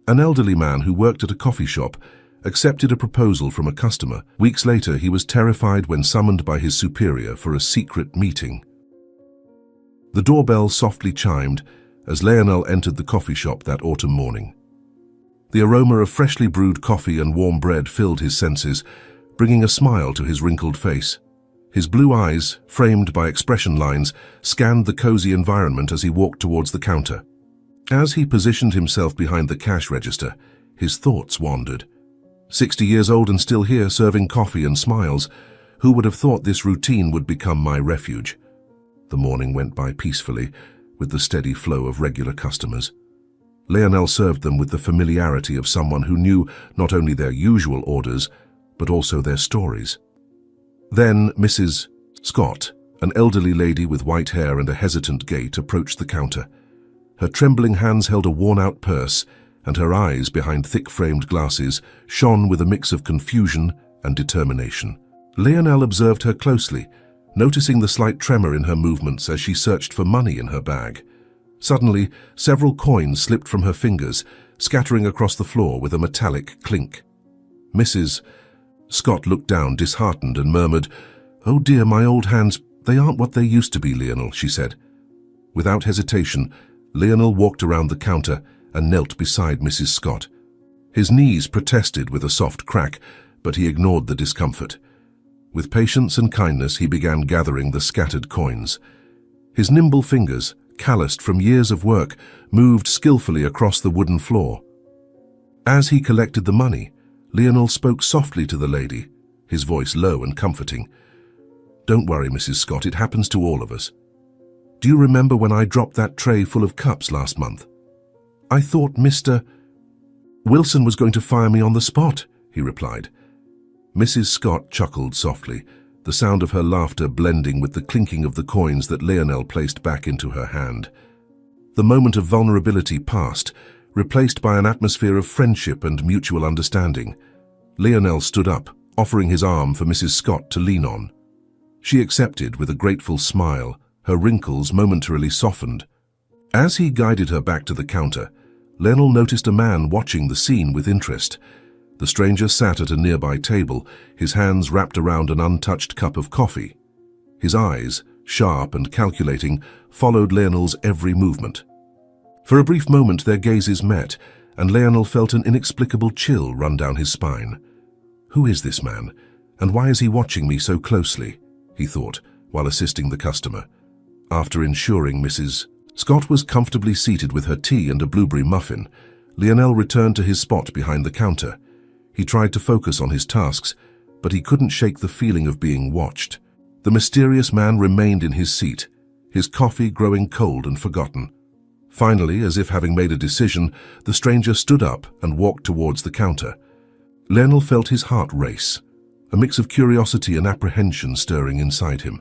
An elderly man who worked at a coffee shop accepted a proposal from a customer. Weeks later, he was terrified when summoned by his superior for a secret meeting. The doorbell softly chimed as Lionel entered the coffee shop that autumn morning. The aroma of freshly brewed coffee and warm bread filled his senses, bringing a smile to his wrinkled face. His blue eyes, framed by expression lines, scanned the cozy environment as he walked towards the counter. As he positioned himself behind the cash register, his thoughts wandered. 60 years old and still here, serving coffee and smiles. Who would have thought this routine would become my refuge? The morning went by peacefully, with the steady flow of regular customers. Lionel served them with the familiarity of someone who knew not only their usual orders, but also their stories. Then Mrs. Scott, an elderly lady with white hair and a hesitant gait, approached the counter. Her trembling hands held a worn-out purse, and her eyes, behind thick-framed glasses, shone with a mix of confusion and determination. Lionel observed her closely, noticing the slight tremor in her movements as she searched for money in her bag. Suddenly, several coins slipped from her fingers, scattering across the floor with a metallic clink. Mrs. Scott looked down, disheartened, and murmured, "Oh dear, my old hands, they aren't what they used to be, Lionel," she said. Without hesitation, Lionel walked around the counter and knelt beside Mrs. Scott. His knees protested with a soft crack, but he ignored the discomfort. With patience and kindness, he began gathering the scattered coins. His nimble fingers, calloused from years of work, moved skillfully across the wooden floor. As he collected the money, Lionel spoke softly to the lady, his voice low and comforting. "Don't worry, Mrs. Scott, it happens to all of us. Do you remember when I dropped that tray full of cups last month? I thought Mr. Wilson was going to fire me on the spot," he replied. Mrs. Scott chuckled softly, the sound of her laughter blending with the clinking of the coins that Lionel placed back into her hand. The moment of vulnerability passed, replaced by an atmosphere of friendship and mutual understanding. Lionel stood up, offering his arm for Mrs. Scott to lean on. She accepted with a grateful smile, her wrinkles momentarily softened. As he guided her back to the counter, Lionel noticed a man watching the scene with interest. The stranger sat at a nearby table, his hands wrapped around an untouched cup of coffee. His eyes, sharp and calculating, followed Lionel's every movement. For a brief moment their gazes met, and Lionel felt an inexplicable chill run down his spine. "Who is this man, and why is he watching me so closely?" he thought, while assisting the customer. After ensuring Mrs. Scott was comfortably seated with her tea and a blueberry muffin, Lionel returned to his spot behind the counter. He tried to focus on his tasks, but he couldn't shake the feeling of being watched. The mysterious man remained in his seat, his coffee growing cold and forgotten. Finally, as if having made a decision, the stranger stood up and walked towards the counter. Lionel felt his heart race, a mix of curiosity and apprehension stirring inside him.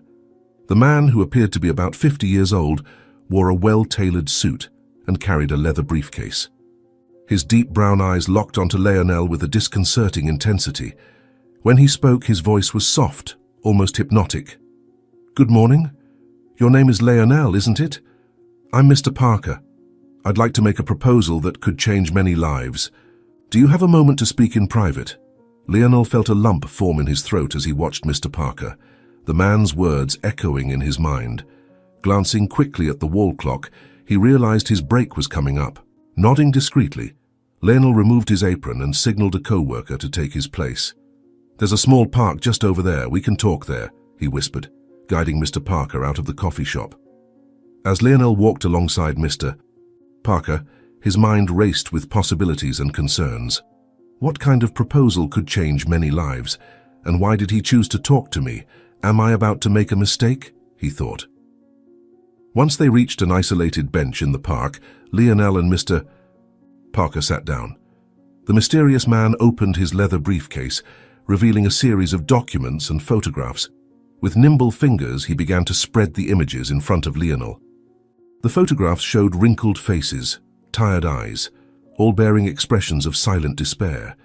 The man, who appeared to be about 50 years old, wore a well-tailored suit and carried a leather briefcase. His deep brown eyes locked onto Lionel with a disconcerting intensity. When he spoke, his voice was soft, almost hypnotic. "Good morning. Your name is Lionel, isn't it? I'm Mr. Parker. I'd like to make a proposal that could change many lives. Do you have a moment to speak in private?" Lionel felt a lump form in his throat as he watched Mr. Parker, the man's words echoing in his mind. Glancing quickly at the wall clock, he realized his break was coming up. Nodding discreetly, Lionel removed his apron and signaled a co-worker to take his place. "There's a small park just over there. We can talk there," he whispered, guiding Mr. Parker out of the coffee shop. As Lionel walked alongside Mr. Parker, his mind raced with possibilities and concerns. What kind of proposal could change many lives? And why did he choose to talk to me? Am I about to make a mistake? He thought. Once they reached an isolated bench in the park, Lionel and Mr. Parker sat down. The mysterious man opened his leather briefcase, revealing a series of documents and photographs. With nimble fingers, he began to spread the images in front of Lionel. The photographs showed wrinkled faces, tired eyes, all bearing expressions of silent despair.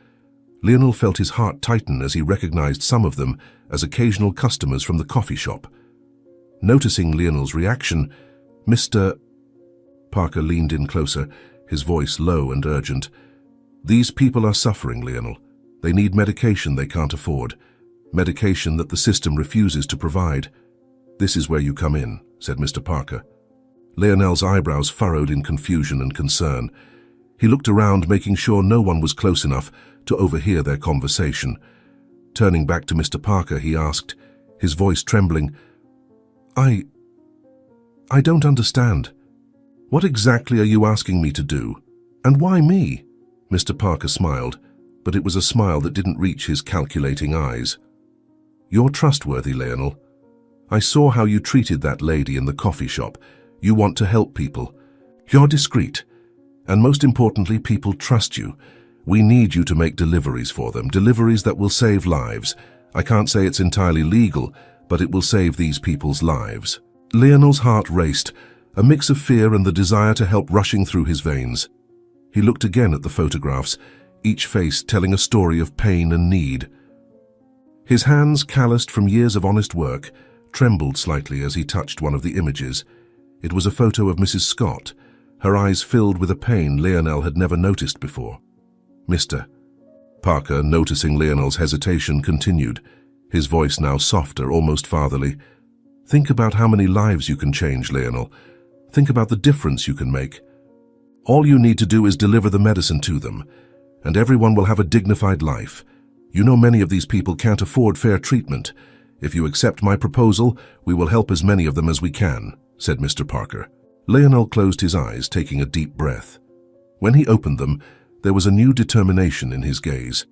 Lionel felt his heart tighten as he recognized some of them as occasional customers from the coffee shop. Noticing Lionel's reaction, Mr. Parker leaned in closer, his voice low and urgent. These people are suffering, Lionel. They need medication they can't afford. Medication that the system refuses to provide. This is where you come in, said Mr. Parker. Lionel's eyebrows furrowed in confusion and concern. He looked around, making sure no one was close enough to overhear their conversation. Turning back to Mr. Parker, he asked, his voice trembling, I don't understand. What exactly are you asking me to do? And why me? Mr. Parker smiled, but it was a smile that didn't reach his calculating eyes. You're trustworthy, Lionel. I saw how you treated that lady in the coffee shop. You want to help people. You're discreet. And most importantly, people trust you. We need you to make deliveries for them, deliveries that will save lives. I can't say it's entirely legal, but it will save these people's lives. Lionel's heart raced, a mix of fear and the desire to help rushing through his veins. He looked again at the photographs, each face telling a story of pain and need. His hands, calloused from years of honest work, trembled slightly as he touched one of the images. It was a photo of Mrs. Scott, her eyes filled with a pain Lionel had never noticed before. Mr. Parker, noticing Lionel's hesitation, continued, his voice now softer, almost fatherly. Think about how many lives you can change, Lionel. Think about the difference you can make. All you need to do is deliver the medicine to them, and everyone will have a dignified life. You know many of these people can't afford fair treatment. If you accept my proposal, we will help as many of them as we can, said Mr. Parker. Lionel closed his eyes, taking a deep breath. When he opened them, there was a new determination in his gaze.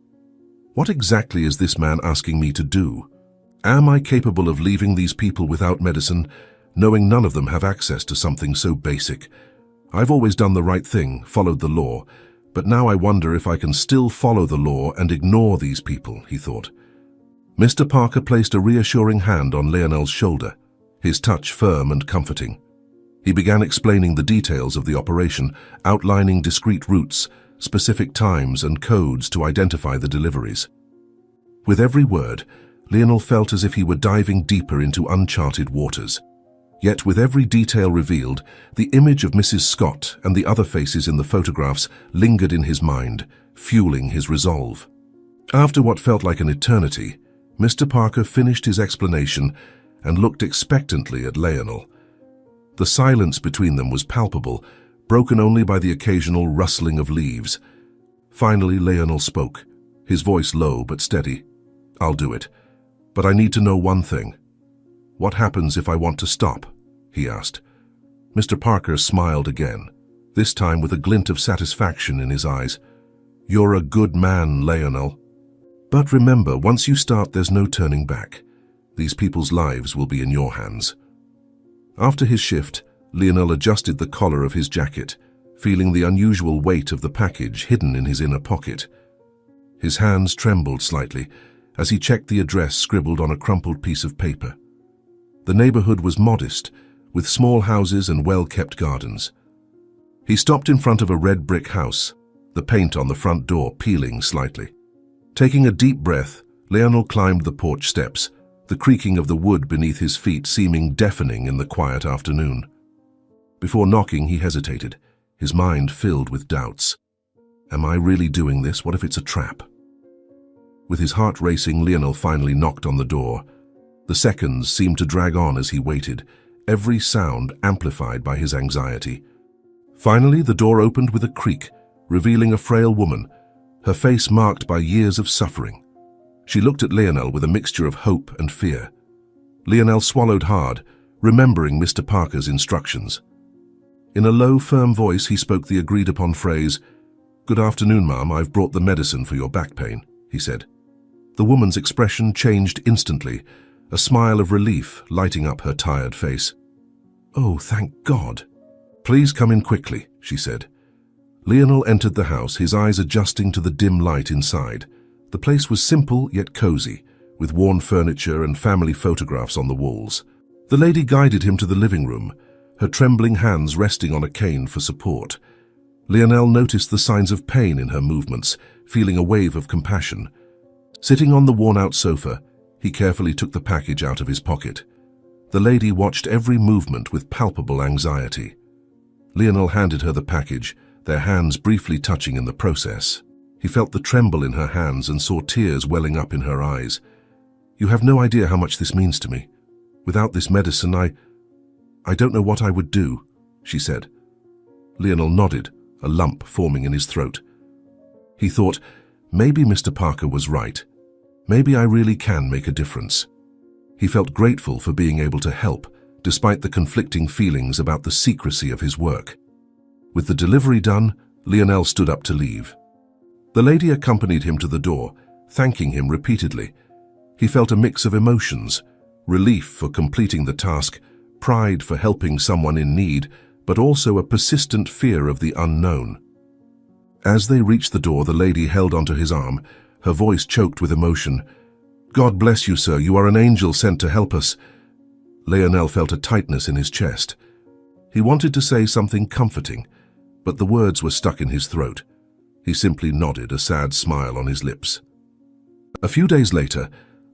What exactly is this man asking me to do? Am I capable of leaving these people without medicine, knowing none of them have access to something so basic? I've always done the right thing, followed the law, but now I wonder if I can still follow the law and ignore these people, he thought. Mr. Parker placed a reassuring hand on Lionel's shoulder, his touch firm and comforting. He began explaining the details of the operation, outlining discrete routes, specific times and codes to identify the deliveries. With every word, Lionel felt as if he were diving deeper into uncharted waters. Yet with every detail revealed, the image of Mrs. Scott and the other faces in the photographs lingered in his mind, fueling his resolve. After what felt like an eternity, Mr. Parker finished his explanation and looked expectantly at Lionel. The silence between them was palpable, broken only by the occasional rustling of leaves. Finally, Lionel spoke, his voice low but steady. I'll do it, but I need to know one thing. What happens if I want to stop? He asked. Mr. Parker smiled again, this time with a glint of satisfaction in his eyes. You're a good man, Lionel. But remember, once you start, there's no turning back. These people's lives will be in your hands. After his shift, Lionel adjusted the collar of his jacket, feeling the unusual weight of the package hidden in his inner pocket. His hands trembled slightly as he checked the address scribbled on a crumpled piece of paper. The neighborhood was modest, with small houses and well-kept gardens. He stopped in front of a red brick house, the paint on the front door peeling slightly. Taking a deep breath, Lionel climbed the porch steps, the creaking of the wood beneath his feet seeming deafening in the quiet afternoon. Before knocking, he hesitated, his mind filled with doubts. Am I really doing this? What if it's a trap? With his heart racing, Lionel finally knocked on the door. The seconds seemed to drag on as he waited, every sound amplified by his anxiety. Finally, the door opened with a creak, revealing a frail woman, her face marked by years of suffering. She looked at Lionel with a mixture of hope and fear. Lionel swallowed hard, remembering Mr. Parker's instructions. In a low, firm voice, he spoke the agreed-upon phrase, "Good afternoon, ma'am, I've brought the medicine for your back pain," he said. The woman's expression changed instantly, a smile of relief lighting up her tired face. "Oh, thank God." "Please come in quickly," she said. Lionel entered the house, his eyes adjusting to the dim light inside. The place was simple yet cozy, with worn furniture and family photographs on the walls. The lady guided him to the living room, her trembling hands resting on a cane for support. Lionel noticed the signs of pain in her movements, feeling a wave of compassion. Sitting on the worn-out sofa, he carefully took the package out of his pocket. The lady watched every movement with palpable anxiety. Lionel handed her the package, their hands briefly touching in the process. He felt the tremble in her hands and saw tears welling up in her eyes. "You have no idea how much this means to me. Without this medicine, I don't know what I would do," she said. Lionel nodded, a lump forming in his throat. He thought, maybe Mr. Parker was right. Maybe I really can make a difference. He felt grateful for being able to help, despite the conflicting feelings about the secrecy of his work. With the delivery done, Lionel stood up to leave. The lady accompanied him to the door, thanking him repeatedly. He felt a mix of emotions, relief for completing the task, pride for helping someone in need, but also a persistent fear of the unknown. As they reached the door, the lady held onto his arm, her voice choked with emotion. "God bless you, sir. You are an angel sent to help us." Lionel felt a tightness in his chest. He wanted to say something comforting, but the words were stuck in his throat. He simply nodded, a sad smile on his lips. A few days later,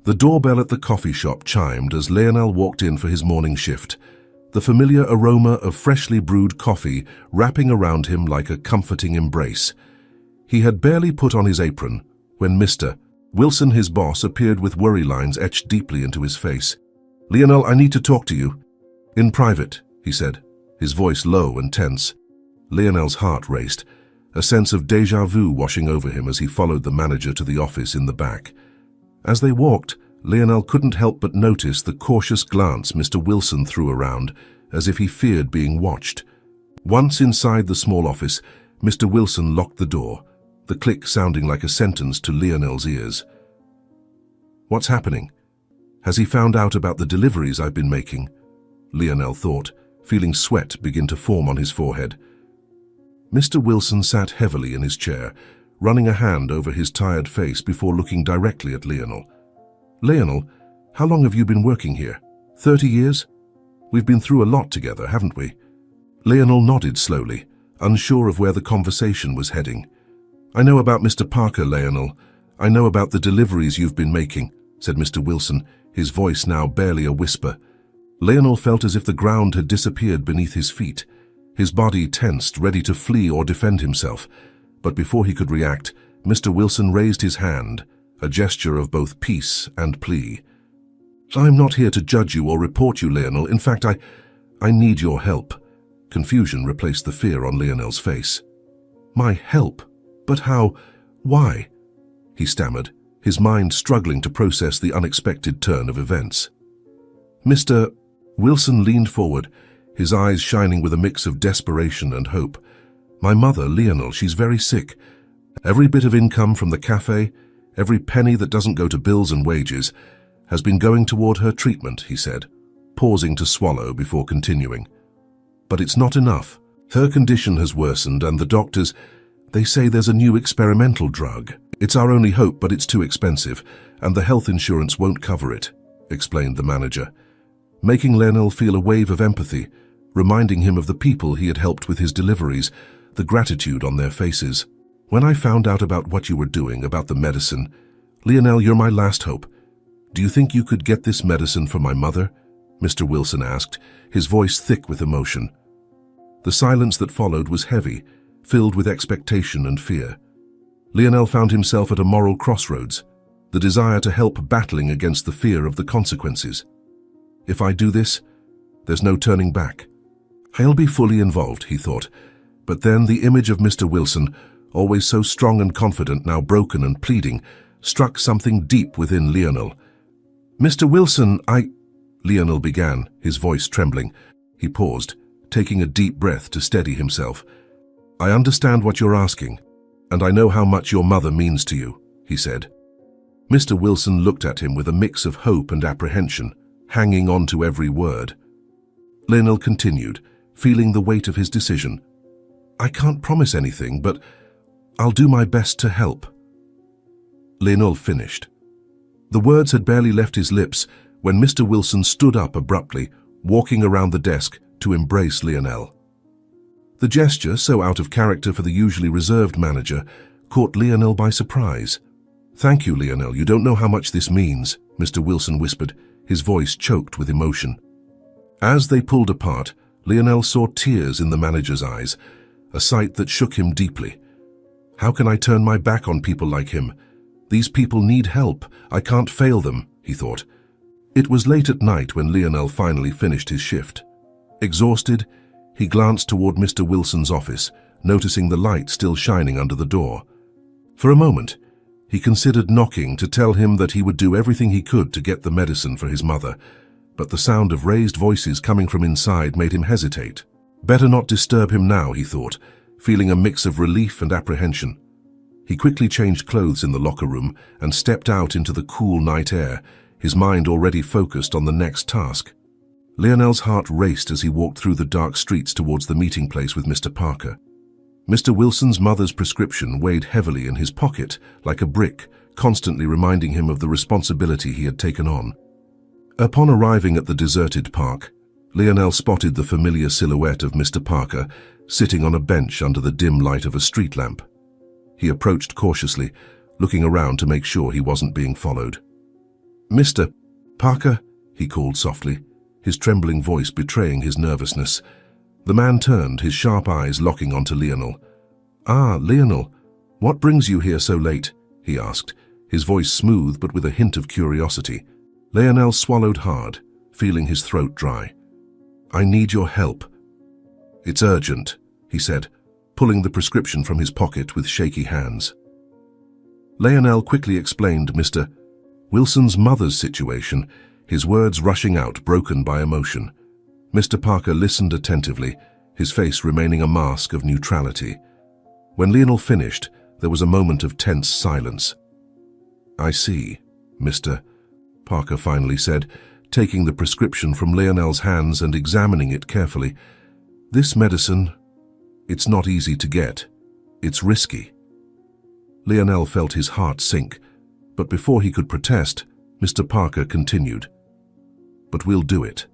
the doorbell at the coffee shop chimed as Lionel walked in for his morning shift, the familiar aroma of freshly brewed coffee wrapping around him like a comforting embrace. He had barely put on his apron when Mr. Wilson, his boss, appeared with worry lines etched deeply into his face. "Lionel, I need to talk to you." "In private," he said, his voice low and tense. Lionel's heart raced, a sense of déjà vu washing over him as he followed the manager to the office in the back. As they walked, Lionel couldn't help but notice the cautious glance Mr. Wilson threw around, as if he feared being watched. Once inside the small office, Mr. Wilson locked the door, the click sounding like a sentence to Lionel's ears. "What's happening? Has he found out about the deliveries I've been making?" Lionel thought, feeling sweat begin to form on his forehead. Mr. Wilson sat heavily in his chair, running a hand over his tired face before looking directly at Lionel. "Lionel, how long have you been working here? 30 years? We've been through a lot together, haven't we?" Lionel nodded slowly, unsure of where the conversation was heading. "I know about Mr. Parker, Lionel. I know about the deliveries you've been making," said Mr. Wilson, his voice now barely a whisper. Lionel felt as if the ground had disappeared beneath his feet. His body tensed, ready to flee or defend himself. But before he could react, Mr. Wilson raised his hand, a gesture of both peace and plea. "I'm not here to judge you or report you, Lionel. In fact, I need your help." Confusion replaced the fear on Lionel's face. "My help? But how? Why?" he stammered, his mind struggling to process the unexpected turn of events. Mr. Wilson leaned forward, his eyes shining with a mix of desperation and hope. "My mother, Lionel, she's very sick. Every bit of income from the cafe, every penny that doesn't go to bills and wages, has been going toward her treatment," he said, pausing to swallow before continuing. "But it's not enough. Her condition has worsened and the doctors, they say there's a new experimental drug. It's our only hope, but it's too expensive, and the health insurance won't cover it," explained the manager, making Lionel feel a wave of empathy, reminding him of the people he had helped with his deliveries, the gratitude on their faces. "When I found out about what you were doing, about the medicine, Lionel, you're my last hope. Do you think you could get this medicine for my mother?" Mr. Wilson asked, his voice thick with emotion. The silence that followed was heavy, filled with expectation and fear. Lionel found himself at a moral crossroads, the desire to help battling against the fear of the consequences. "If I do this, there's no turning back. I'll be fully involved," he thought. But then the image of Mr. Wilson, always so strong and confident, now broken and pleading, struck something deep within Lionel. "Mr. Wilson, Lionel began, his voice trembling. He paused, taking a deep breath to steady himself. "I understand what you're asking, and I know how much your mother means to you," he said. Mr. Wilson looked at him with a mix of hope and apprehension, hanging on to every word. Lionel continued, feeling the weight of his decision. "I can't promise anything, but I'll do my best to help." Lionel finished. The words had barely left his lips when Mr. Wilson stood up abruptly, walking around the desk to embrace Lionel. The gesture, so out of character for the usually reserved manager, caught Lionel by surprise. "Thank you, Lionel. You don't know how much this means," Mr. Wilson whispered, his voice choked with emotion. As they pulled apart, Lionel saw tears in the manager's eyes, a sight that shook him deeply. How can I turn my back on people like him? These people need help. I can't fail them, he thought. It was late at night when Lionel finally finished his shift. Exhausted, he glanced toward Mr. Wilson's office, noticing the light still shining under the door. For a moment, he considered knocking to tell him that he would do everything he could to get the medicine for his mother, but the sound of raised voices coming from inside made him hesitate. Better not disturb him now, he thought, feeling a mix of relief and apprehension. He quickly changed clothes in the locker room and stepped out into the cool night air, his mind already focused on the next task. Lionel's heart raced as he walked through the dark streets towards the meeting place with Mr. Parker. Mr. Wilson's mother's prescription weighed heavily in his pocket, like a brick, constantly reminding him of the responsibility he had taken on. Upon arriving at the deserted park, Lionel spotted the familiar silhouette of Mr. Parker sitting on a bench under the dim light of a street lamp. He approached cautiously, looking around to make sure he wasn't being followed. "Mr. Parker," he called softly, his trembling voice betraying his nervousness. The man turned, his sharp eyes locking onto Lionel. "Ah, Lionel, what brings you here so late?" he asked, his voice smooth but with a hint of curiosity. Lionel swallowed hard, feeling his throat dry. "I need your help." "It's urgent," he said, pulling the prescription from his pocket with shaky hands. Lionel quickly explained Mr. Wilson's mother's situation, his words rushing out, broken by emotion. Mr. Parker listened attentively, his face remaining a mask of neutrality. When Lionel finished, there was a moment of tense silence. "I see, Mr. Parker finally said, taking the prescription from Lionel's hands and examining it carefully. "This medicine, it's not easy to get. It's risky." Lionel felt his heart sink, but before he could protest, Mr. Parker continued. "But we'll do it.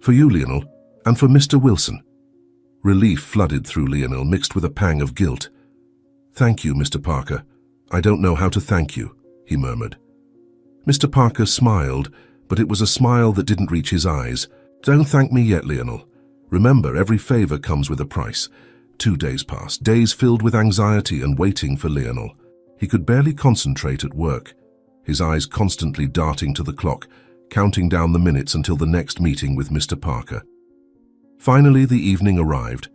For you, Lionel, and for Mr. Wilson." Relief flooded through Lionel, mixed with a pang of guilt. "Thank you, Mr. Parker. I don't know how to thank you," he murmured. Mr. Parker smiled, but it was a smile that didn't reach his eyes. "Don't thank me yet, Lionel. Remember, every favor comes with a price." 2 days passed, days filled with anxiety and waiting for Lionel. He could barely concentrate at work, his eyes constantly darting to the clock, counting down the minutes until the next meeting with Mr. Parker. Finally, the evening arrived.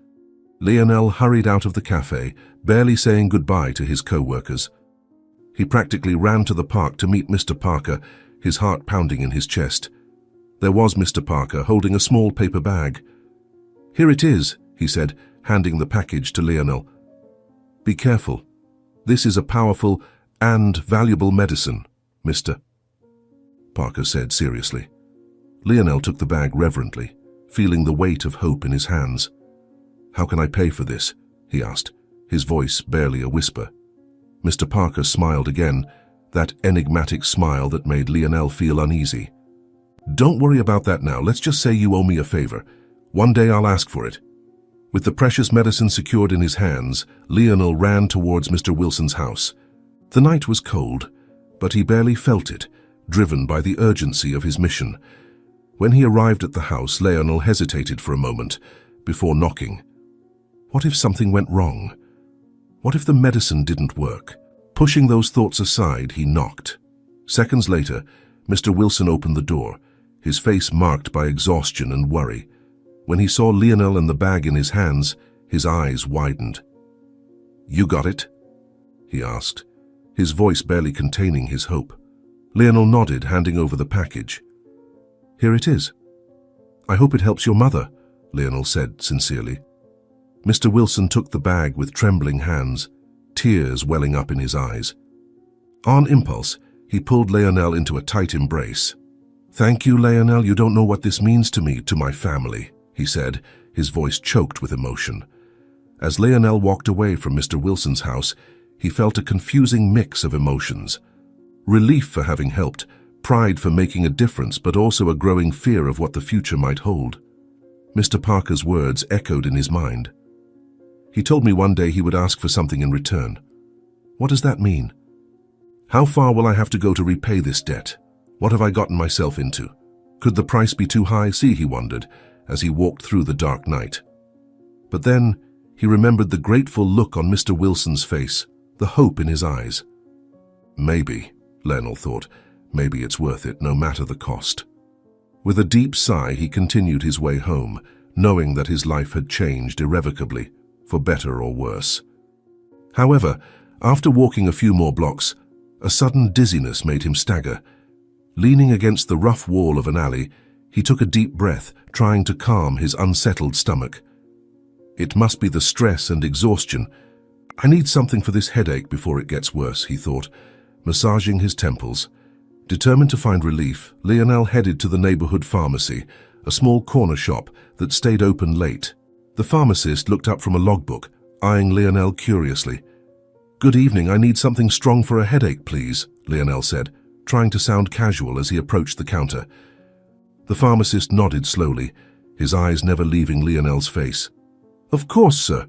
Lionel hurried out of the cafe, barely saying goodbye to his co-workers. He practically ran to the park to meet Mr. Parker, his heart pounding in his chest. There was Mr. Parker, holding a small paper bag. "Here it is," he said, handing the package to Lionel. "Be careful. This is a powerful and valuable medicine, Mr. Parker said seriously. Lionel took the bag reverently, feeling the weight of hope in his hands. "How can I pay for this?" he asked, his voice barely a whisper. Mr. Parker smiled again, that enigmatic smile that made Lionel feel uneasy. "Don't worry about that now. Let's just say you owe me a favor. One day I'll ask for it." With the precious medicine secured in his hands, Lionel ran towards Mr. Wilson's house. The night was cold, but he barely felt it, driven by the urgency of his mission. When he arrived at the house, Lionel hesitated for a moment before knocking. What if something went wrong? What if the medicine didn't work? Pushing those thoughts aside, he knocked. Seconds later, Mr. Wilson opened the door, his face marked by exhaustion and worry. When he saw Lionel and the bag in his hands, his eyes widened. "You got it?" he asked, his voice barely containing his hope. Lionel nodded, handing over the package. "Here it is." "I hope it helps your mother," Lionel said sincerely. Mr. Wilson took the bag with trembling hands, tears welling up in his eyes. On impulse, he pulled Lionel into a tight embrace. "Thank you, Lionel. You don't know what this means to me, to my family," he said, his voice choked with emotion. As Lionel walked away from Mr. Wilson's house, he felt a confusing mix of emotions. Relief for having helped, pride for making a difference, but also a growing fear of what the future might hold. Mr. Parker's words echoed in his mind. He told me one day he would ask for something in return. What does that mean? How far will I have to go to repay this debt? What have I gotten myself into? Could the price be too high? He wondered, as he walked through the dark night. But then, he remembered the grateful look on Mr. Wilson's face, the hope in his eyes. Maybe, Lionel thought, maybe it's worth it, no matter the cost. With a deep sigh, he continued his way home, knowing that his life had changed irrevocably, for better or worse. However, after walking a few more blocks, a sudden dizziness made him stagger. Leaning against the rough wall of an alley, he took a deep breath, trying to calm his unsettled stomach. It must be the stress and exhaustion. I need something for this headache before it gets worse, he thought, massaging his temples. Determined to find relief, Lionel headed to the neighborhood pharmacy, a small corner shop that stayed open late. The pharmacist looked up from a logbook, eyeing Lionel curiously. "Good evening, I need something strong for a headache, please," Lionel said, trying to sound casual as he approached the counter. The pharmacist nodded slowly, his eyes never leaving Lionel's face. "Of course, sir.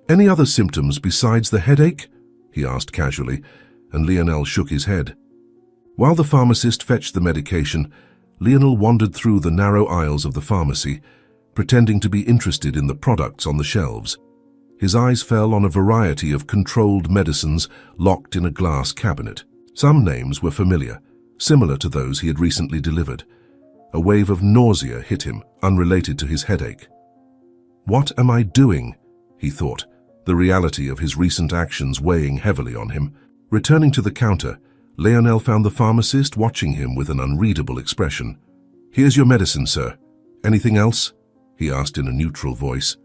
Any other symptoms besides the headache?" he asked casually, and Lionel shook his head. While the pharmacist fetched the medication, Lionel wandered through the narrow aisles of the pharmacy, pretending to be interested in the products on the shelves. His eyes fell on a variety of controlled medicines locked in a glass cabinet. Some names were familiar, similar to those he had recently delivered. A wave of nausea hit him, unrelated to his headache. "What am I doing?" he thought, the reality of his recent actions weighing heavily on him. Returning to the counter, Lionel found the pharmacist watching him with an unreadable expression. "Here's your medicine, sir. Anything else?" he asked in a neutral voice.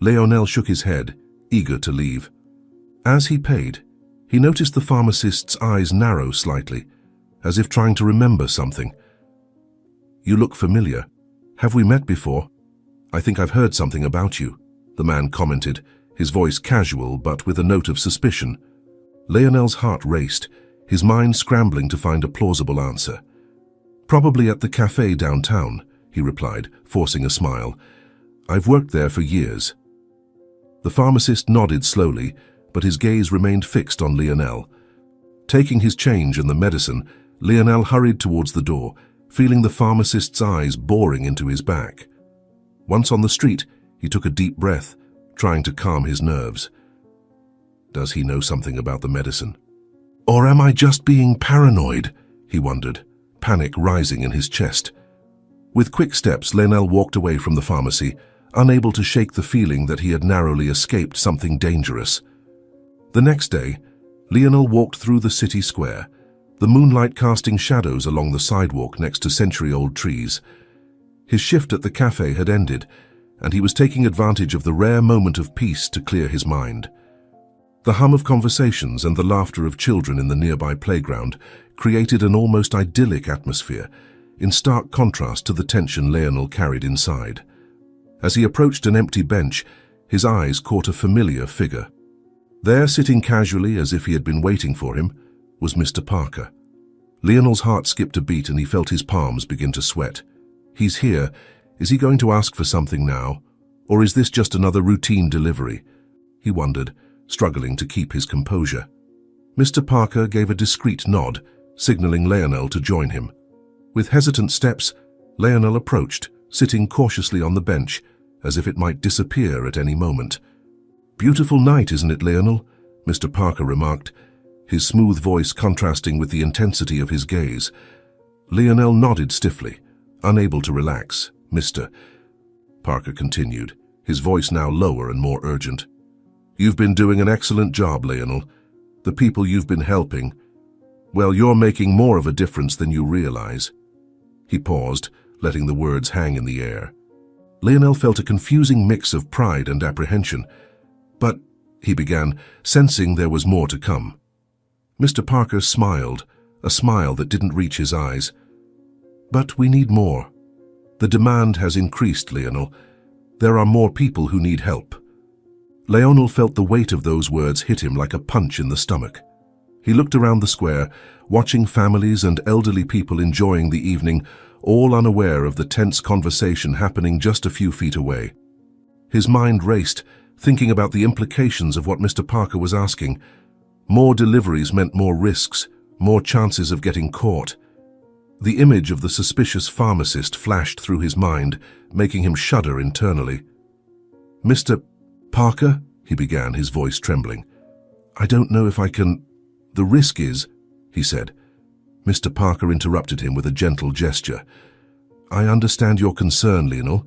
Lionel shook his head, eager to leave. As he paid, he noticed the pharmacist's eyes narrow slightly, as if trying to remember something. "You look familiar. Have we met before? I think I've heard something about you," the man commented, his voice casual but with a note of suspicion. Lionel's heart raced, his mind scrambling to find a plausible answer. "Probably at the cafe downtown," he replied, forcing a smile. "I've worked there for years." The pharmacist nodded slowly, but his gaze remained fixed on Lionel. Taking his change and the medicine, Lionel hurried towards the door, feeling the pharmacist's eyes boring into his back. Once on the street, he took a deep breath, trying to calm his nerves. Does he know something about the medicine? Or am I just being paranoid? He wondered, panic rising in his chest. With quick steps, Lionel walked away from the pharmacy, unable to shake the feeling that he had narrowly escaped something dangerous. The next day, Lionel walked through the city square, the moonlight casting shadows along the sidewalk next to century-old trees. His shift at the cafe had ended, and he was taking advantage of the rare moment of peace to clear his mind. The hum of conversations and the laughter of children in the nearby playground created an almost idyllic atmosphere, in stark contrast to the tension Lionel carried inside. As he approached an empty bench, his eyes caught a familiar figure. There, sitting casually as if he had been waiting for him, was Mr. Parker. Lionel's heart skipped a beat and he felt his palms begin to sweat. He's here. Is he going to ask for something now? Or is this just another routine delivery? He wondered, struggling to keep his composure. Mr. Parker gave a discreet nod, signaling Lionel to join him. With hesitant steps, Lionel approached, sitting cautiously on the bench, as if it might disappear at any moment. "Beautiful night, isn't it, Lionel?" Mr. Parker remarked, his smooth voice contrasting with the intensity of his gaze. Lionel nodded stiffly, unable to relax. "Mr. Parker continued, his voice now lower and more urgent. "You've been doing an excellent job, Lionel. The people you've been helping, well, you're making more of a difference than you realize." He paused, letting the words hang in the air. Lionel felt a confusing mix of pride and apprehension. "But," he began, sensing there was more to come. Mr. Parker smiled, a smile that didn't reach his eyes. "But we need more. The demand has increased, Lionel. There are more people who need help." Lionel felt the weight of those words hit him like a punch in the stomach. He looked around the square, watching families and elderly people enjoying the evening, all unaware of the tense conversation happening just a few feet away. His mind raced, thinking about the implications of what Mr. Parker was asking. More deliveries meant more risks, more chances of getting caught. The image of the suspicious pharmacist flashed through his mind, making him shudder internally. "Mr. Parker," he began, his voice trembling. I don't know if I can. The risk is, he said. Mr. Parker interrupted him with a gentle gesture. I understand your concern, Lionel,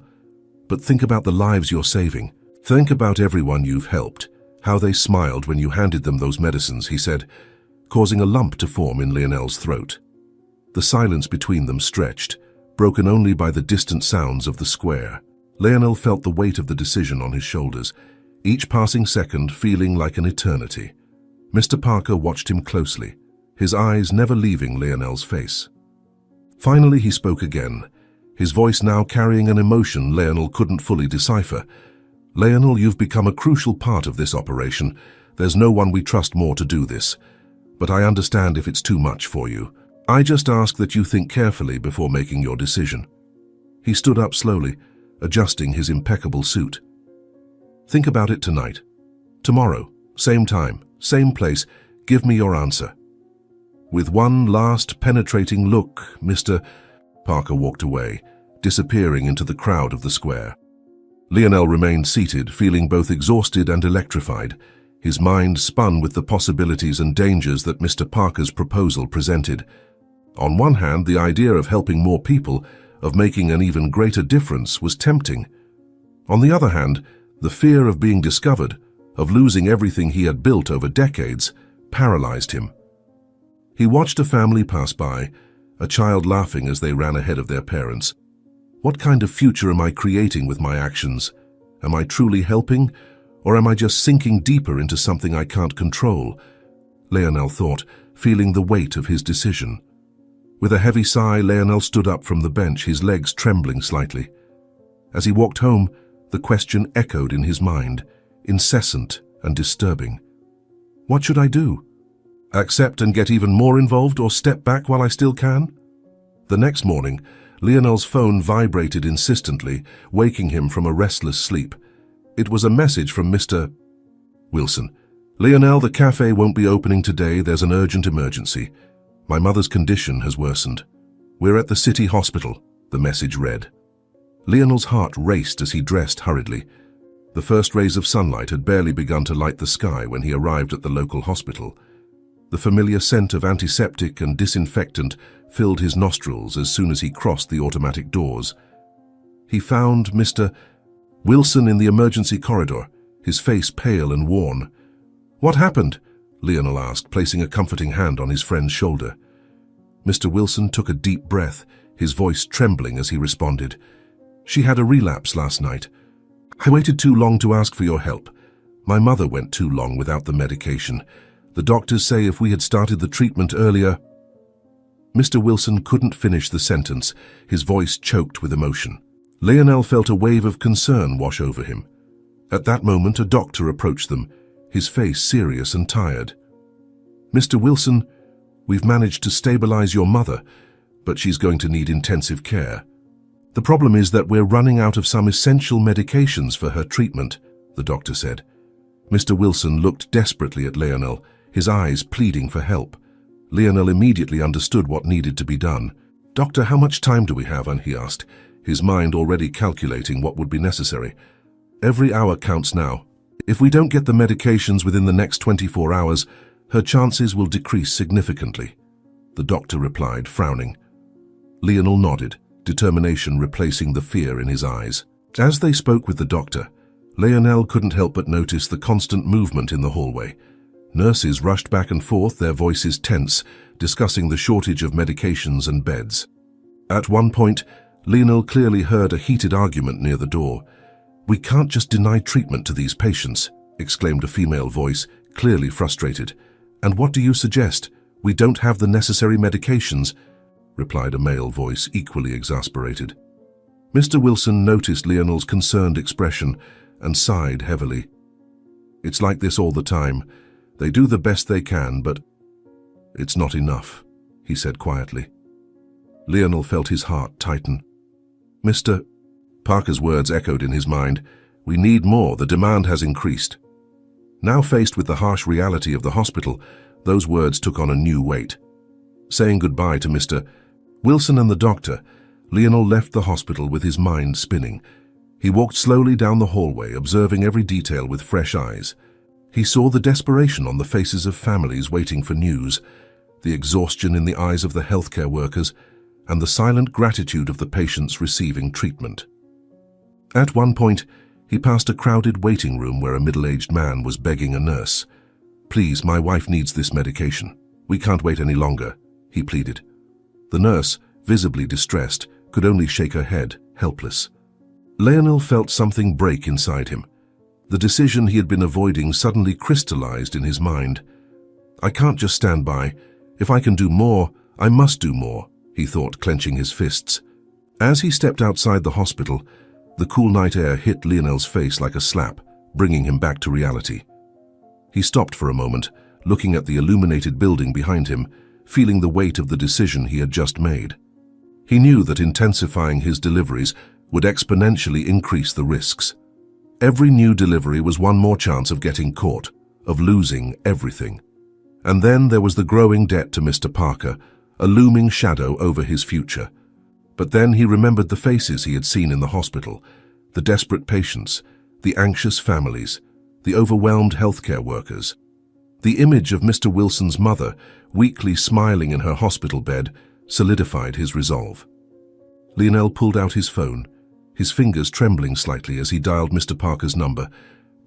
but think about the lives you're saving. Think about everyone you've helped, how they smiled when you handed them those medicines, he said, causing a lump to form in Lionel's throat. The silence between them stretched, broken only by the distant sounds of the square. Lionel felt the weight of the decision on his shoulders, each passing second feeling like an eternity. Mr. Parker watched him closely, his eyes never leaving Lionel's face. Finally he spoke again, his voice now carrying an emotion Lionel couldn't fully decipher. Lionel, you've become a crucial part of this operation. There's no one we trust more to do this. But I understand if it's too much for you. I just ask that you think carefully before making your decision. He stood up slowly, adjusting his impeccable suit. Think about it tonight. Tomorrow, same time, same place, give me your answer. With one last penetrating look, Mr. Parker walked away, disappearing into the crowd of the square. Lionel remained seated, feeling both exhausted and electrified. His mind spun with the possibilities and dangers that Mr. Parker's proposal presented. On one hand, the idea of helping more people, of making an even greater difference, was tempting. On the other hand, the fear of being discovered, of losing everything he had built over decades, paralyzed him. He watched a family pass by, a child laughing as they ran ahead of their parents. What kind of future am I creating with my actions? Am I truly helping, or am I just sinking deeper into something I can't control? Lionel thought, feeling the weight of his decision. With a heavy sigh, Lionel stood up from the bench, his legs trembling slightly. As he walked home, the question echoed in his mind, incessant and disturbing. What should I do? Accept and get even more involved, or step back while I still can? The next morning, Lionel's phone vibrated insistently, waking him from a restless sleep. It was a message from Mr. Wilson. Lionel, the cafe won't be opening today. There's an urgent emergency. My mother's condition has worsened. We're at the city hospital, the message read. Lionel's heart raced as he dressed hurriedly. The first rays of sunlight had barely begun to light the sky when he arrived at the local hospital. The familiar scent of antiseptic and disinfectant filled his nostrils as soon as he crossed the automatic doors. He found Mr. Wilson in the emergency corridor, his face pale and worn. What happened? Lionel asked, placing a comforting hand on his friend's shoulder. Mr. Wilson took a deep breath, his voice trembling as he responded. She had a relapse last night. I waited too long to ask for your help. My mother went too long without the medication. The doctors say if we had started the treatment earlier... Mr. Wilson couldn't finish the sentence, his voice choked with emotion. Lionel felt a wave of concern wash over him. At that moment, a doctor approached them, his face serious and tired. Mr. Wilson, we've managed to stabilize your mother, but she's going to need intensive care. The problem is that we're running out of some essential medications for her treatment, the doctor said. Mr. Wilson looked desperately at Lionel, his eyes pleading for help. Lionel immediately understood what needed to be done. Doctor, how much time do we have? He asked, his mind already calculating what would be necessary. Every hour counts now. If we don't get the medications within the next 24 hours, her chances will decrease significantly, the doctor replied, frowning. Lionel nodded, determination replacing the fear in his eyes. As they spoke with the doctor, Lionel couldn't help but notice the constant movement in the hallway. Nurses rushed back and forth, their voices tense, discussing the shortage of medications and beds. At one point, Lionel clearly heard a heated argument near the door. We can't just deny treatment to these patients, exclaimed a female voice, clearly frustrated. And what do you suggest? We don't have the necessary medications, replied a male voice, equally exasperated. Mr. Wilson noticed Lionel's concerned expression and sighed heavily. It's like this all the time. They do the best they can, but it's not enough, he said quietly. Lionel felt his heart tighten. Mr. Parker's words echoed in his mind. We need more. The demand has increased. Now faced with the harsh reality of the hospital, those words took on a new weight. Saying goodbye to Mr. Wilson and the doctor, Lionel left the hospital with his mind spinning. He walked slowly down the hallway, observing every detail with fresh eyes. He saw the desperation on the faces of families waiting for news, the exhaustion in the eyes of the healthcare workers, and the silent gratitude of the patients receiving treatment. At one point, he passed a crowded waiting room where a middle-aged man was begging a nurse. "Please, my wife needs this medication. We can't wait any longer," he pleaded. The nurse, visibly distressed, could only shake her head, helpless. Lionel felt something break inside him. The decision he had been avoiding suddenly crystallized in his mind. "I can't just stand by. If I can do more, I must do more," he thought, clenching his fists. As he stepped outside the hospital, the cool night air hit Lionel's face like a slap, bringing him back to reality. He stopped for a moment, looking at the illuminated building behind him, feeling the weight of the decision he had just made. He knew that intensifying his deliveries would exponentially increase the risks. Every new delivery was one more chance of getting caught, of losing everything. And then there was the growing debt to Mr. Parker, a looming shadow over his future. But then he remembered the faces he had seen in the hospital, the desperate patients, the anxious families, the overwhelmed healthcare workers. The image of Mr. Wilson's mother, weakly smiling in her hospital bed, solidified his resolve. Lionel pulled out his phone, his fingers trembling slightly as he dialed Mr. Parker's number,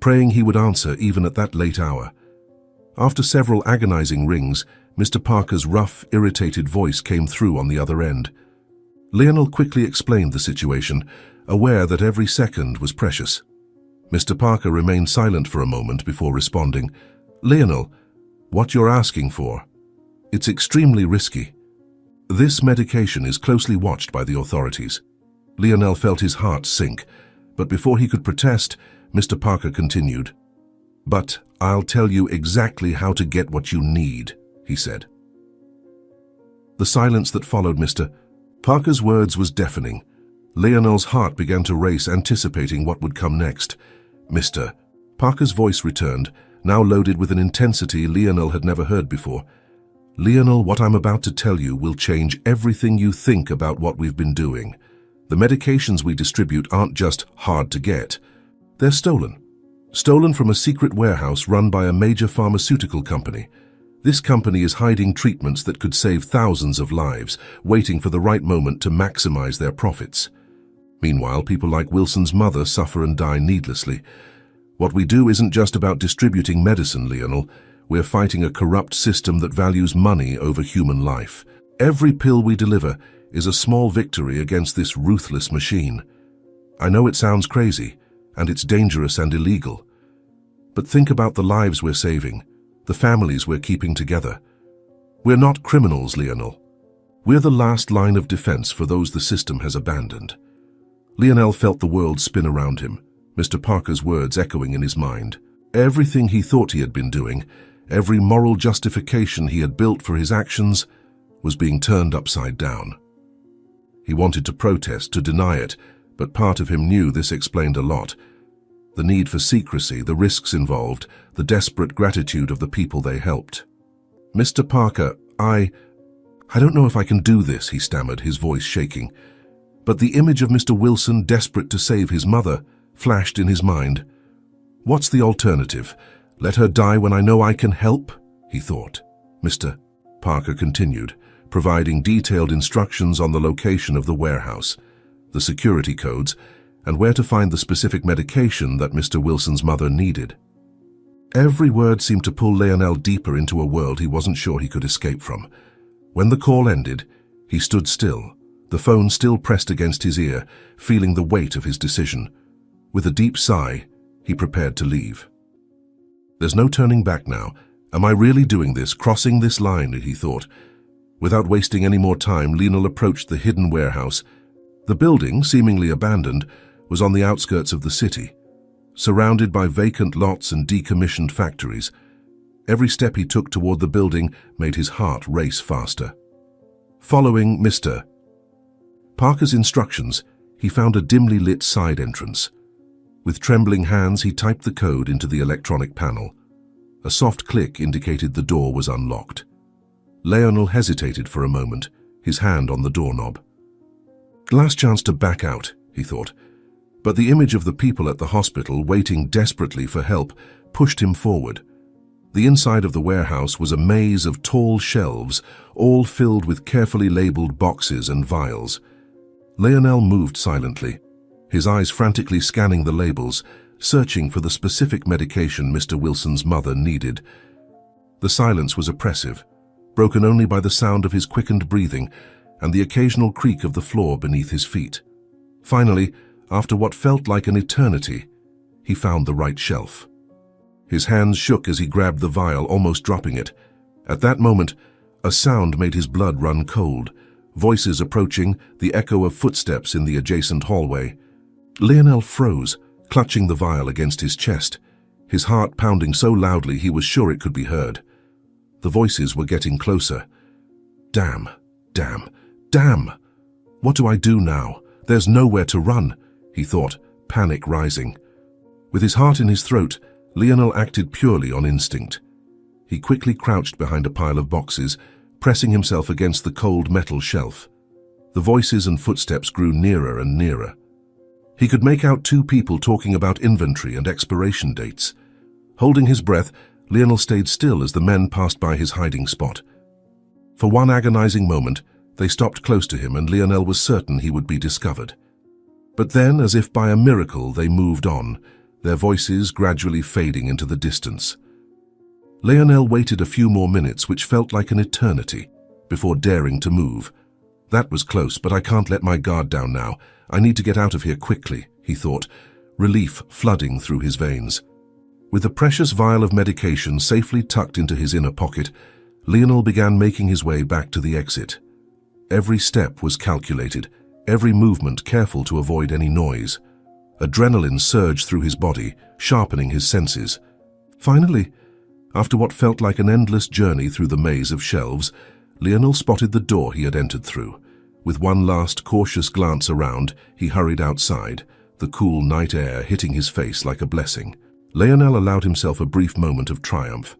praying he would answer even at that late hour. After several agonizing rings, Mr. Parker's rough, irritated voice came through on the other end. Lionel quickly explained the situation, aware that every second was precious. Mr. Parker remained silent for a moment before responding. "Lionel, what you're asking for? It's extremely risky. This medication is closely watched by the authorities." Lionel felt his heart sink, but before he could protest, Mr. Parker continued. "But I'll tell you exactly how to get what you need," he said. The silence that followed Mr. Parker's words was deafening. Lionel's heart began to race, anticipating what would come next. "Mr. Parker's voice returned, now loaded with an intensity Lionel had never heard before. "Lionel, what I'm about to tell you will change everything you think about what we've been doing. The medications we distribute aren't just hard to get. They're stolen. Stolen from a secret warehouse run by a major pharmaceutical company. This company is hiding treatments that could save thousands of lives, waiting for the right moment to maximize their profits. Meanwhile, people like Wilson's mother suffer and die needlessly. What we do isn't just about distributing medicine, Lionel. We're fighting a corrupt system that values money over human life. Every pill we deliver is a small victory against this ruthless machine. I know it sounds crazy, and it's dangerous and illegal. But think about the lives we're saving, the families we're keeping together. We're not criminals, Lionel. We're the last line of defense for those the system has abandoned." Lionel felt the world spin around him, Mr. Parker's words echoing in his mind. Everything he thought he had been doing, every moral justification he had built for his actions, was being turned upside down. He wanted to protest, to deny it, but part of him knew this explained a lot. The need for secrecy, the risks involved, the desperate gratitude of the people they helped. "Mr. Parker, I don't know if I can do this," he stammered, his voice shaking. But the image of Mr. Wilson, desperate to save his mother, flashed in his mind. "What's the alternative? Let her die when I know I can help?" he thought. Mr. Parker continued, providing detailed instructions on the location of the warehouse, the security codes, and where to find the specific medication that Mr. Wilson's mother needed. Every word seemed to pull Lionel deeper into a world he wasn't sure he could escape from. When the call ended, he stood still, the phone still pressed against his ear, feeling the weight of his decision. With a deep sigh, he prepared to leave. "There's no turning back now. Am I really doing this, crossing this line?" he thought. Without wasting any more time, Lionel approached the hidden warehouse. The building, seemingly abandoned, was on the outskirts of the city, surrounded by vacant lots and decommissioned factories. Every step he took toward the building made his heart race faster. Following Mr. Parker's instructions, he found a dimly lit side entrance. With trembling hands, he typed the code into the electronic panel. A soft click indicated the door was unlocked. Lionel hesitated for a moment, his hand on the doorknob. Last chance to back out, he thought. But the image of the people at the hospital waiting desperately for help pushed him forward. The inside of the warehouse was a maze of tall shelves, all filled with carefully labeled boxes and vials. Lionel moved silently, his eyes frantically scanning the labels, searching for the specific medication Mr. Wilson's mother needed. The silence was oppressive, broken only by the sound of his quickened breathing and the occasional creak of the floor beneath his feet. Finally, after what felt like an eternity, he found the right shelf. His hands shook as he grabbed the vial, almost dropping it. At that moment, a sound made his blood run cold. Voices approaching, the echo of footsteps in the adjacent hallway. Lionel froze, clutching the vial against his chest, his heart pounding so loudly he was sure it could be heard. The voices were getting closer. Damn, damn, damn! What do I do now? There's nowhere to run, he thought, panic rising. With his heart in his throat, Lionel acted purely on instinct. He quickly crouched behind a pile of boxes, pressing himself against the cold metal shelf. The voices and footsteps grew nearer and nearer. He could make out two people talking about inventory and expiration dates. Holding his breath, Lionel stayed still as the men passed by his hiding spot. For one agonizing moment, they stopped close to him and Lionel was certain he would be discovered. But then, as if by a miracle, they moved on, their voices gradually fading into the distance. Lionel waited a few more minutes, which felt like an eternity, before daring to move. That was close, but I can't let my guard down now. I need to get out of here quickly, he thought, relief flooding through his veins. With the precious vial of medication safely tucked into his inner pocket, Lionel began making his way back to the exit. Every step was calculated, every movement careful to avoid any noise. Adrenaline surged through his body, sharpening his senses. Finally, after what felt like an endless journey through the maze of shelves, Lionel spotted the door he had entered through. With one last cautious glance around, he hurried outside, the cool night air hitting his face like a blessing. Lionel allowed himself a brief moment of triumph.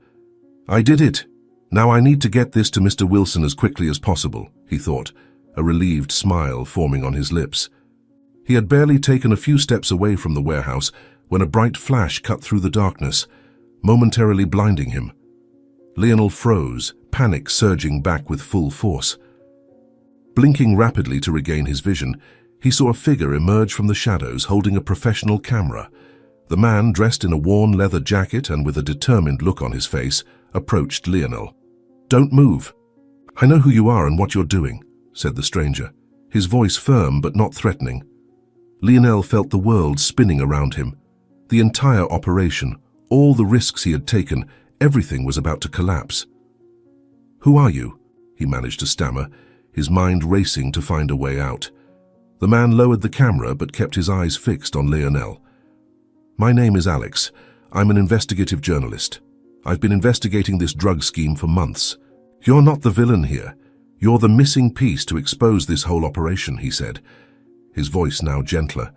I did it! Now I need to get this to Mr. Wilson as quickly as possible, he thought, a relieved smile forming on his lips. He had barely taken a few steps away from the warehouse when a bright flash cut through the darkness, momentarily blinding him. Lionel froze, panic surging back with full force. Blinking rapidly to regain his vision, he saw a figure emerge from the shadows holding a professional camera. The man, dressed in a worn leather jacket and with a determined look on his face, approached Lionel. Don't move. I know who you are and what you're doing, said the stranger, his voice firm but not threatening. Lionel felt the world spinning around him. The entire operation, all the risks he had taken, everything was about to collapse. Who are you? He managed to stammer, his mind racing to find a way out. The man lowered the camera but kept his eyes fixed on Lionel. My name is Alex. I'm an investigative journalist. I've been investigating this drug scheme for months. You're not the villain here. You're the missing piece to expose this whole operation, he said, his voice now gentler.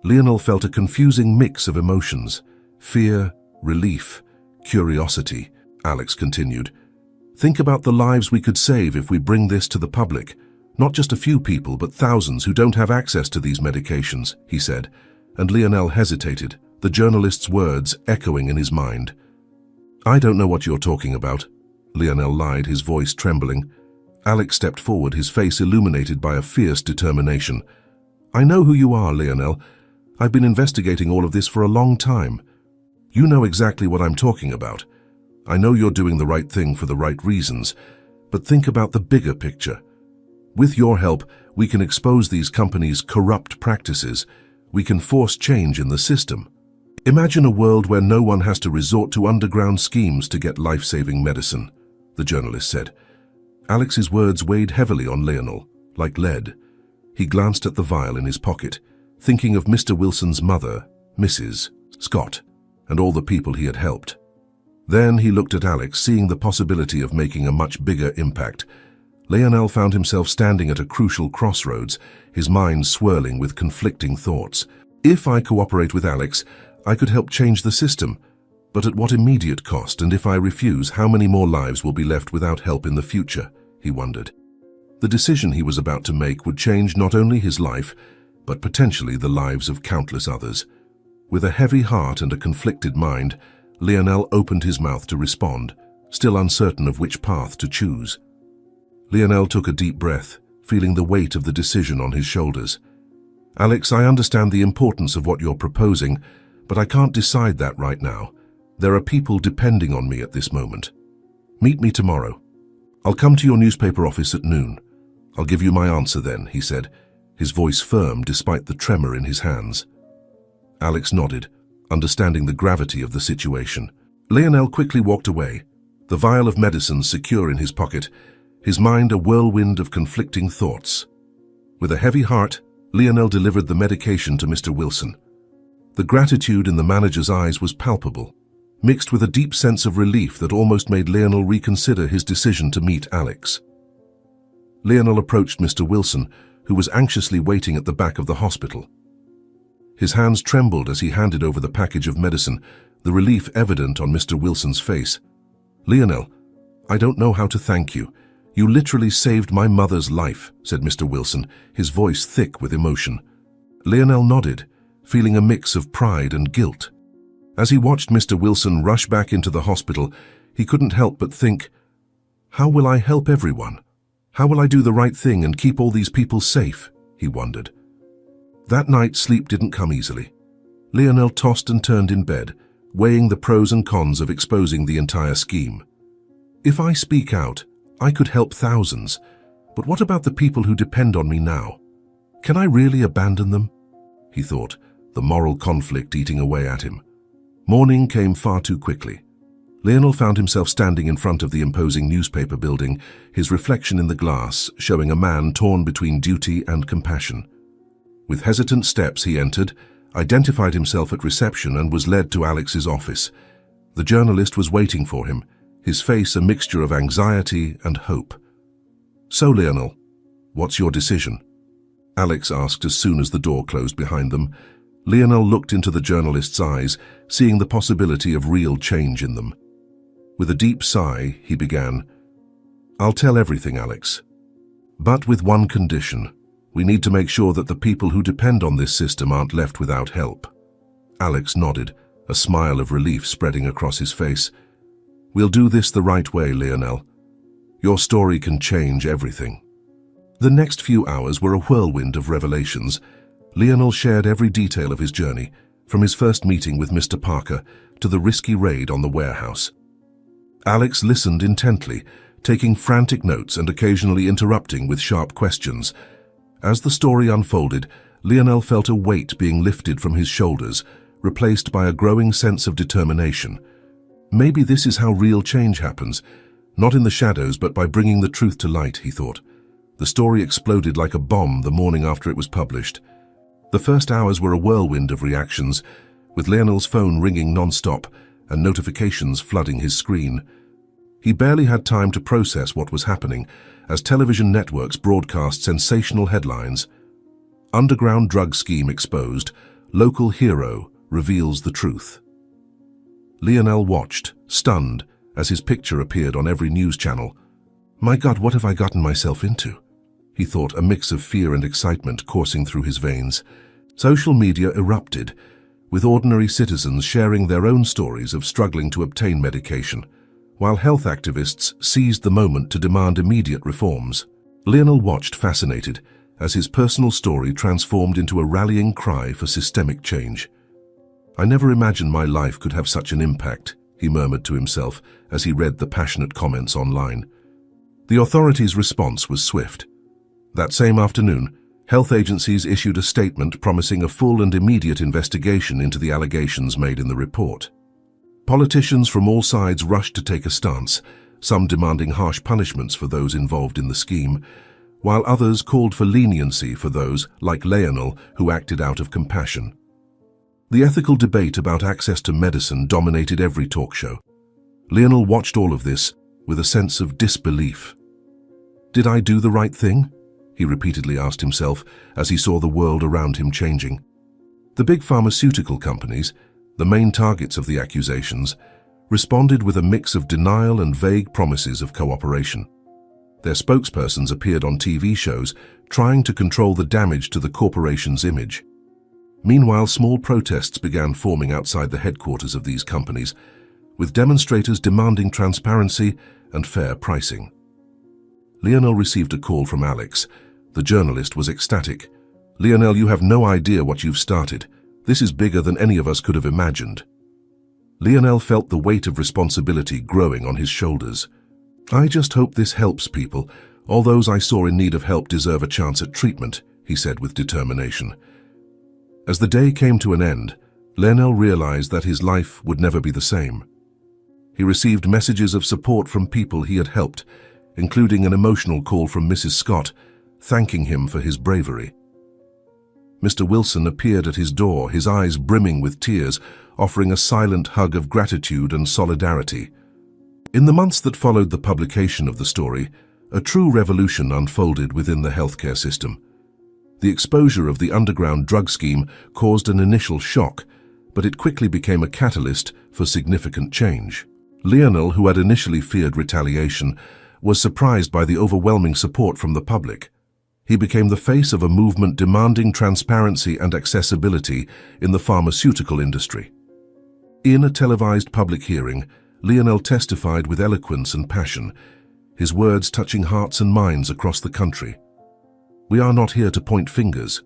Lionel felt a confusing mix of emotions: fear, relief, curiosity. Alex continued. Think about the lives we could save if we bring this to the public. Not just a few people, but thousands who don't have access to these medications, he said, and Lionel hesitated, the journalist's words echoing in his mind. I don't know what you're talking about, Lionel lied, his voice trembling. Alex stepped forward, his face illuminated by a fierce determination. I know who you are, Lionel. I've been investigating all of this for a long time. You know exactly what I'm talking about. I know you're doing the right thing for the right reasons, but think about the bigger picture. With your help, we can expose these companies' corrupt practices. We can force change in the system. Imagine a world where no one has to resort to underground schemes to get life-saving medicine, the journalist said. Alex's words weighed heavily on Lionel, like lead. He glanced at the vial in his pocket, thinking of Mr. Wilson's mother, Mrs. Scott, and all the people he had helped. Then he looked at Alex, seeing the possibility of making a much bigger impact. Lionel found himself standing at a crucial crossroads, his mind swirling with conflicting thoughts. If I cooperate with Alex, I could help change the system, but at what immediate cost? And if I refuse, how many more lives will be left without help in the future? He wondered. The decision he was about to make would change not only his life, but potentially the lives of countless others. With a heavy heart and a conflicted mind, Lionel opened his mouth to respond, still uncertain of which path to choose. Lionel took a deep breath, feeling the weight of the decision on his shoulders. "Alex, I understand the importance of what you're proposing, but I can't decide that right now. There are people depending on me at this moment. Meet me tomorrow. I'll come to your newspaper office at noon. I'll give you my answer then," he said, his voice firm despite the tremor in his hands. Alex nodded, understanding the gravity of the situation. Lionel quickly walked away, the vial of medicine secure in his pocket, his mind a whirlwind of conflicting thoughts. With a heavy heart, Lionel delivered the medication to Mr. Wilson. The gratitude in the manager's eyes was palpable, mixed with a deep sense of relief that almost made Lionel reconsider his decision to meet Alex. Lionel approached Mr. Wilson, who was anxiously waiting at the back of the hospital. His hands trembled as he handed over the package of medicine, the relief evident on Mr. Wilson's face. "Lionel, I don't know how to thank you. You literally saved my mother's life," said Mr. Wilson, his voice thick with emotion. Lionel nodded, feeling a mix of pride and guilt. As he watched Mr. Wilson rush back into the hospital, he couldn't help but think, "How will I help everyone? How will I do the right thing and keep all these people safe?" he wondered. That night, sleep didn't come easily. Lionel tossed and turned in bed, weighing the pros and cons of exposing the entire scheme. "If I speak out, I could help thousands, but what about the people who depend on me now? Can I really abandon them?" he thought, the moral conflict eating away at him. Morning came far too quickly. Lionel found himself standing in front of the imposing newspaper building, his reflection in the glass showing a man torn between duty and compassion. With hesitant steps he entered, identified himself at reception and was led to Alex's office. The journalist was waiting for him, his face a mixture of anxiety and hope. "So, Lionel, what's your decision?" Alex asked as soon as the door closed behind them. Lionel looked into the journalist's eyes, seeing the possibility of real change in them. With a deep sigh, he began, "I'll tell everything, Alex. But with one condition. We need to make sure that the people who depend on this system aren't left without help." Alex nodded, a smile of relief spreading across his face. "We'll do this the right way, Lionel. Your story can change everything." The next few hours were a whirlwind of revelations. Lionel shared every detail of his journey, from his first meeting with Mr. Parker to the risky raid on the warehouse. Alex listened intently, taking frantic notes and occasionally interrupting with sharp questions. As the story unfolded, Lionel felt a weight being lifted from his shoulders, replaced by a growing sense of determination. Maybe this is how real change happens, not in the shadows but by bringing the truth to light, he thought. The story exploded like a bomb the morning after it was published. The first hours were a whirlwind of reactions, with Lionel's phone ringing non-stop and notifications flooding his screen. He barely had time to process what was happening as television networks broadcast sensational headlines. "Underground drug scheme exposed. Local hero reveals the truth." Lionel watched, stunned, as his picture appeared on every news channel. "My God, what have I gotten myself into?" he thought, a mix of fear and excitement coursing through his veins. Social media erupted, with ordinary citizens sharing their own stories of struggling to obtain medication, while health activists seized the moment to demand immediate reforms. Lionel watched fascinated as his personal story transformed into a rallying cry for systemic change. "I never imagined my life could have such an impact," he murmured to himself as he read the passionate comments online. The authorities' response was swift. That same afternoon, health agencies issued a statement promising a full and immediate investigation into the allegations made in the report. Politicians from all sides rushed to take a stance, some demanding harsh punishments for those involved in the scheme, while others called for leniency for those, like Lionel, who acted out of compassion. The ethical debate about access to medicine dominated every talk show. Lionel watched all of this with a sense of disbelief. "Did I do the right thing?" he repeatedly asked himself as he saw the world around him changing. The big pharmaceutical companies, the main targets of the accusations, responded with a mix of denial and vague promises of cooperation. Their spokespersons appeared on TV shows, trying to control the damage to the corporation's image. Meanwhile, small protests began forming outside the headquarters of these companies, with demonstrators demanding transparency and fair pricing. Lionel received a call from Alex. The journalist was ecstatic. "Lionel, you have no idea what you've started. This is bigger than any of us could have imagined." Lionel felt the weight of responsibility growing on his shoulders. "I just hope this helps people. All those I saw in need of help deserve a chance at treatment," he said with determination. As the day came to an end, Lionel realized that his life would never be the same. He received messages of support from people he had helped, including an emotional call from Mrs. Scott, thanking him for his bravery. Mr. Wilson appeared at his door, his eyes brimming with tears, offering a silent hug of gratitude and solidarity. In the months that followed the publication of the story, a true revolution unfolded within the healthcare system. The exposure of the underground drug scheme caused an initial shock, but it quickly became a catalyst for significant change. Lionel, who had initially feared retaliation, was surprised by the overwhelming support from the public. He became the face of a movement demanding transparency and accessibility in the pharmaceutical industry. In a televised public hearing, Lionel testified with eloquence and passion, his words touching hearts and minds across the country. "We are not here to point fingers.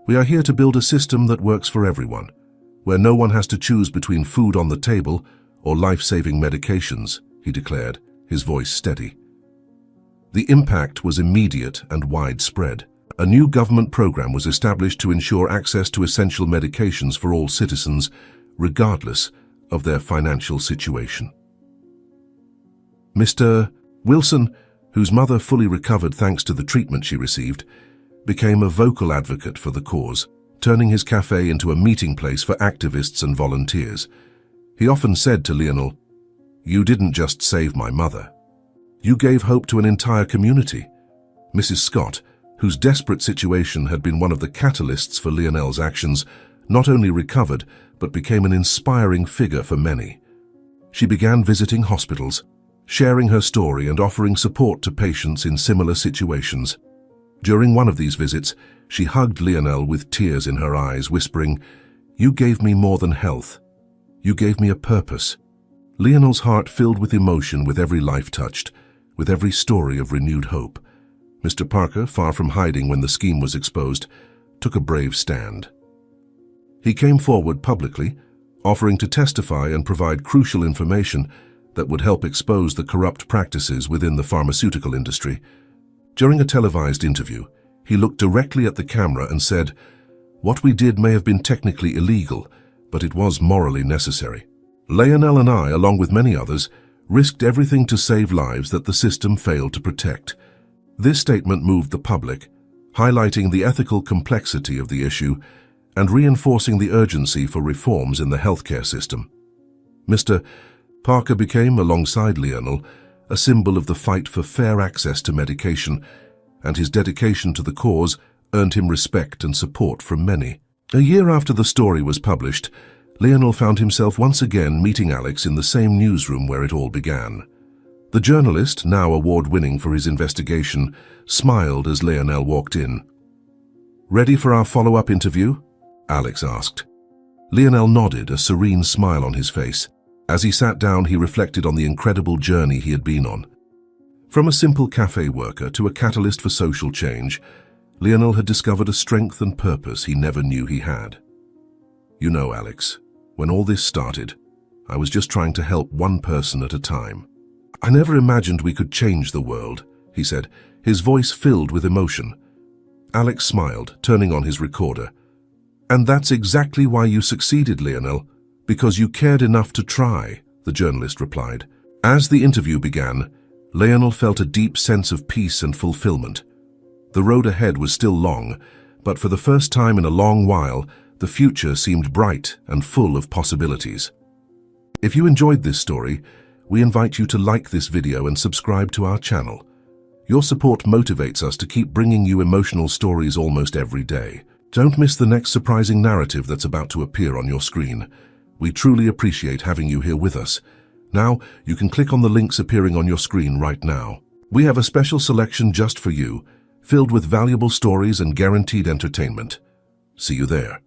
We are here to build a system that works for everyone, where no one has to choose between food on the table or life-saving medications," he declared, his voice steady. The impact was immediate and widespread. A new government program was established to ensure access to essential medications for all citizens, regardless of their financial situation. Mr. Wilson, whose mother fully recovered thanks to the treatment she received, became a vocal advocate for the cause, turning his cafe into a meeting place for activists and volunteers. He often said to Lionel, "You didn't just save my mother. You gave hope to an entire community." Mrs. Scott, whose desperate situation had been one of the catalysts for Lionel's actions, not only recovered, but became an inspiring figure for many. She began visiting hospitals, sharing her story and offering support to patients in similar situations. During one of these visits, she hugged Lionel with tears in her eyes, whispering, "You gave me more than health. You gave me a purpose." Lionel's heart filled with emotion with every life touched, with every story of renewed hope. Mr. Parker, far from hiding when the scheme was exposed, took a brave stand. He came forward publicly, offering to testify and provide crucial information that would help expose the corrupt practices within the pharmaceutical industry. During a televised interview, he looked directly at the camera and said, "What we did may have been technically illegal, but it was morally necessary. Lionel and I, along with many others, risked everything to save lives that the system failed to protect." This statement moved the public, highlighting the ethical complexity of the issue and reinforcing the urgency for reforms in the healthcare system. Mr. Parker became, alongside Lionel, a symbol of the fight for fair access to medication, and his dedication to the cause earned him respect and support from many. A year after the story was published, Lionel found himself once again meeting Alex in the same newsroom where it all began. The journalist, now award-winning for his investigation, smiled as Lionel walked in. "Ready for our follow-up interview?" Alex asked. Lionel nodded, a serene smile on his face. As he sat down, he reflected on the incredible journey he had been on. From a simple cafe worker to a catalyst for social change, Lionel had discovered a strength and purpose he never knew he had. "You know, Alex, when all this started, I was just trying to help one person at a time. I never imagined we could change the world," he said, his voice filled with emotion. Alex smiled, turning on his recorder. "And that's exactly why you succeeded, Lionel. Because you cared enough to try," the journalist replied. As the interview began, Lionel felt a deep sense of peace and fulfillment. The road ahead was still long, but for the first time in a long while, the future seemed bright and full of possibilities. If you enjoyed this story, we invite you to like this video and subscribe to our channel. Your support motivates us to keep bringing you emotional stories almost every day. Don't miss the next surprising narrative that's about to appear on your screen. We truly appreciate having you here with us. Now, you can click on the links appearing on your screen right now. We have a special selection just for you, filled with valuable stories and guaranteed entertainment. See you there.